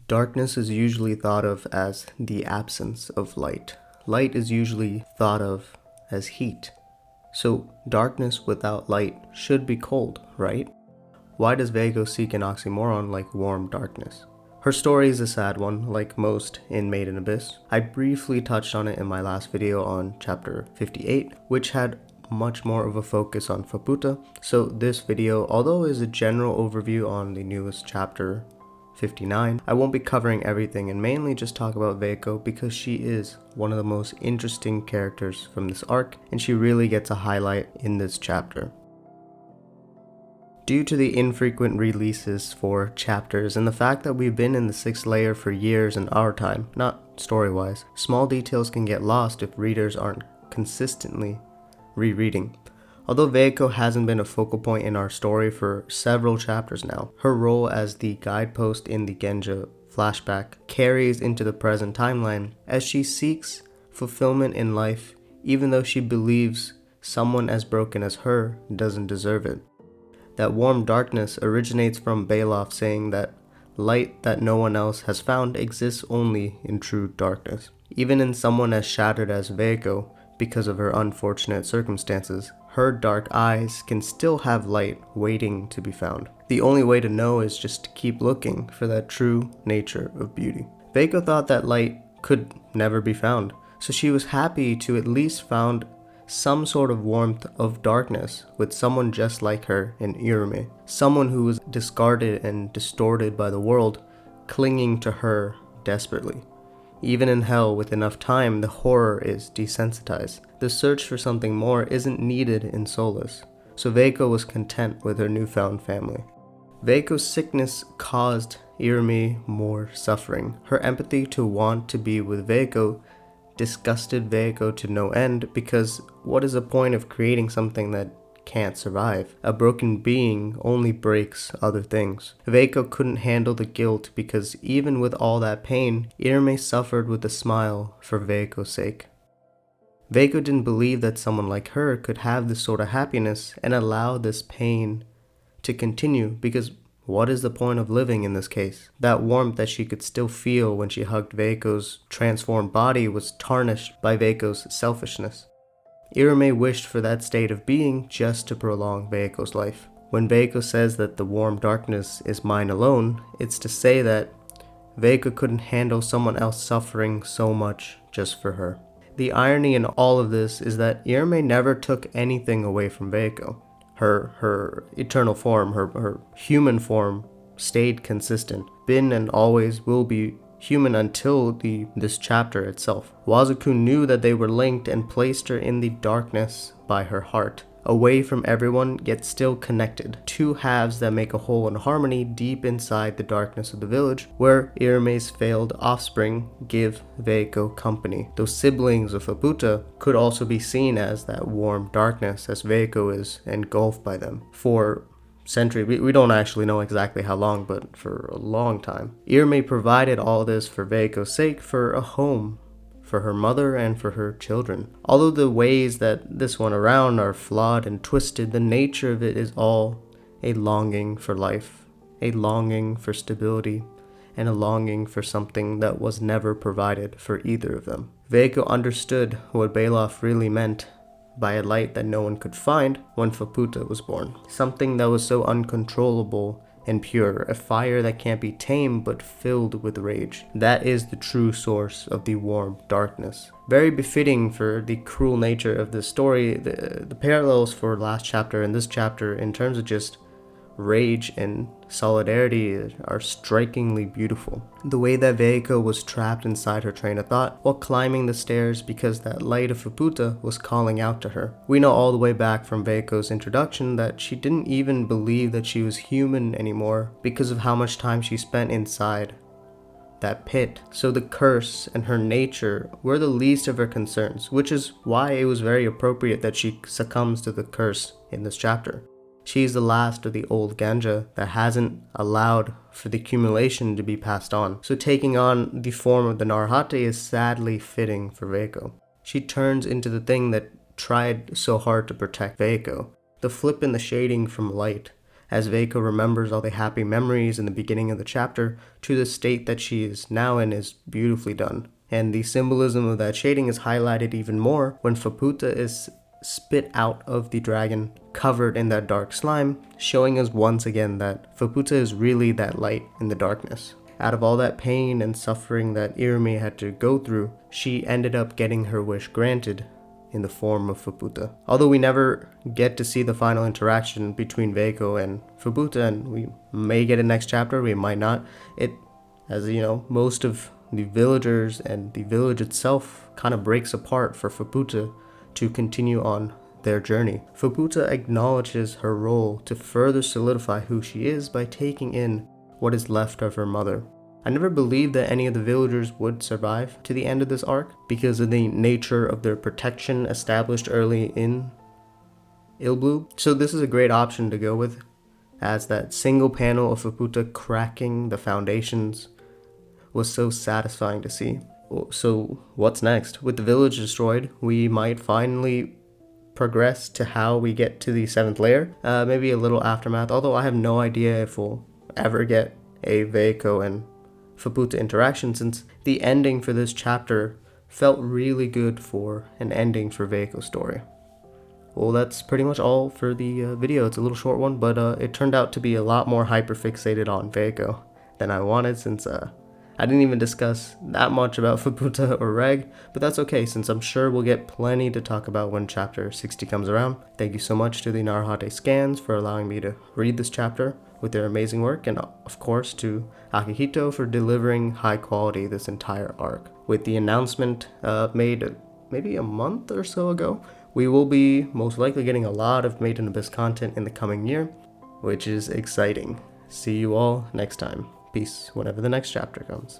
Darkness is usually thought of as the absence of light. Light is usually thought of as heat. So darkness without light should be cold, right? Why does Vueko seek an oxymoron like warm darkness? Her story is a sad one, like most in Made in Abyss. I briefly touched on it in my last video on chapter 58, which had much more of a focus on Faputa. So this video, although is a general overview on the newest chapter 59, I won't be covering everything and mainly just talk about Vueko because she is one of the most interesting characters from this arc and she really gets a highlight in this chapter. Due to the infrequent releases for chapters and the fact that we've been in the 6th layer for years in our time, not story-wise, small details can get lost if readers aren't consistently rereading. Although Vueko hasn't been a focal point in our story for several chapters now, her role as the guidepost in the Genja flashback carries into the present timeline as she seeks fulfillment in life even though she believes someone as broken as her doesn't deserve it. That warm darkness originates from Bailoff saying that light that no one else has found exists only in true darkness. Even in someone as shattered as Vueko, because of her unfortunate circumstances, her dark eyes can still have light waiting to be found. The only way to know is just to keep looking for that true nature of beauty. Vueko thought that light could never be found, so she was happy to at least found some sort of warmth of darkness with someone just like her in Irame. Someone who was discarded and distorted by the world, clinging to her desperately. Even in hell, with enough time, the horror is desensitized. The search for something more isn't needed in Solace, so Vueko was content with her newfound family. Vueko's sickness caused Irame more suffering. Her empathy to want to be with Vueko disgusted Vueko to no end because what is the point of creating something that can't survive? A broken being only breaks other things. Vueko couldn't handle the guilt because even with all that pain, Irame suffered with a smile for Vueko's sake. Vueko didn't believe that someone like her could have this sort of happiness and allow this pain to continue because what is the point of living in this case? That warmth that she could still feel when she hugged Vueko's transformed body was tarnished by Vueko's selfishness. Irame wished for that state of being just to prolong Vueko's life. When Vueko says that the warm darkness is mine alone, it's to say that Vueko couldn't handle someone else suffering so much just for her. The irony in all of this is that Irame never took anything away from Vueko. Her eternal form, her human form stayed consistent, been and always will be human until this chapter itself. Wazuku knew that they were linked and placed her in the darkness by her heart, away from everyone yet still connected. Two halves that make a whole in harmony deep inside the darkness of the village, where Irame's failed offspring give Vueko company. Those siblings of Faputa could also be seen as that warm darkness as Vueko is engulfed by them. For centuries, we don't actually know exactly how long, but for a long time. Irame provided all this for Vueko's sake, for a home, for her mother and for her children. Although the ways that this went around are flawed and twisted, the nature of it is all a longing for life, a longing for stability, and a longing for something that was never provided for either of them. Vueko understood what Bailoff really meant by a light that no one could find when Faputa was born. Something that was so uncontrollable and pure, a fire that can't be tamed but filled with rage. That is the true source of the warm darkness. Very befitting for the cruel nature of this story, the parallels for last chapter and this chapter in terms of just rage and solidarity are strikingly beautiful. The way that Vueko was trapped inside her train of thought while climbing the stairs because that light of Faputa was calling out to her. We know all the way back from Vueko's introduction that she didn't even believe that she was human anymore because of how much time she spent inside that pit. So the curse and her nature were the least of her concerns, which is why it was very appropriate that she succumbs to the curse in this chapter. She is the last of the old Ganja that hasn't allowed for the accumulation to be passed on. So taking on the form of the Narehate is sadly fitting for Vueko. She turns into the thing that tried so hard to protect Vueko. The flip in the shading from light as Vueko remembers all the happy memories in the beginning of the chapter to the state that she is now in is beautifully done. And the symbolism of that shading is highlighted even more when Faputa is spit out of the dragon covered in that dark slime, showing us once again that Faputa is really that light in the darkness. Out of all that pain and suffering that Irumi had to go through, she ended up getting her wish granted in the form of Faputa. Although we never get to see the final interaction between Vueko and Faputa, and we may get it next chapter, we might not. It, as you know, most of the villagers and the village itself kind of breaks apart for Faputa to continue on their journey. Faputa acknowledges her role to further solidify who she is by taking in what is left of her mother. I never believed that any of the villagers would survive to the end of this arc because of the nature of their protection established early in Ilblue. So this is a great option to go with, as that single panel of Faputa cracking the foundations was so satisfying to see. So what's next? With the village destroyed, we might finally progress to how we get to the 7th layer. Maybe a little aftermath, although I have no idea if we'll ever get a Vueko and Faputa interaction, since the ending for this chapter felt really good for an ending for Vueko's story. Well, that's pretty much all for the video. It's a little short one, but it turned out to be a lot more hyperfixated on Vueko than I wanted, since I didn't even discuss that much about Faputa or Reg, but that's okay, since I'm sure we'll get plenty to talk about when chapter 60 comes around. Thank you so much to the NarehateScans for allowing me to read this chapter with their amazing work, and of course to Akihito for delivering high quality this entire arc. With the announcement made maybe a month or so ago, we will be most likely getting a lot of Made in Abyss content in the coming year, which is exciting. See you all next time. Peace whenever the next chapter comes.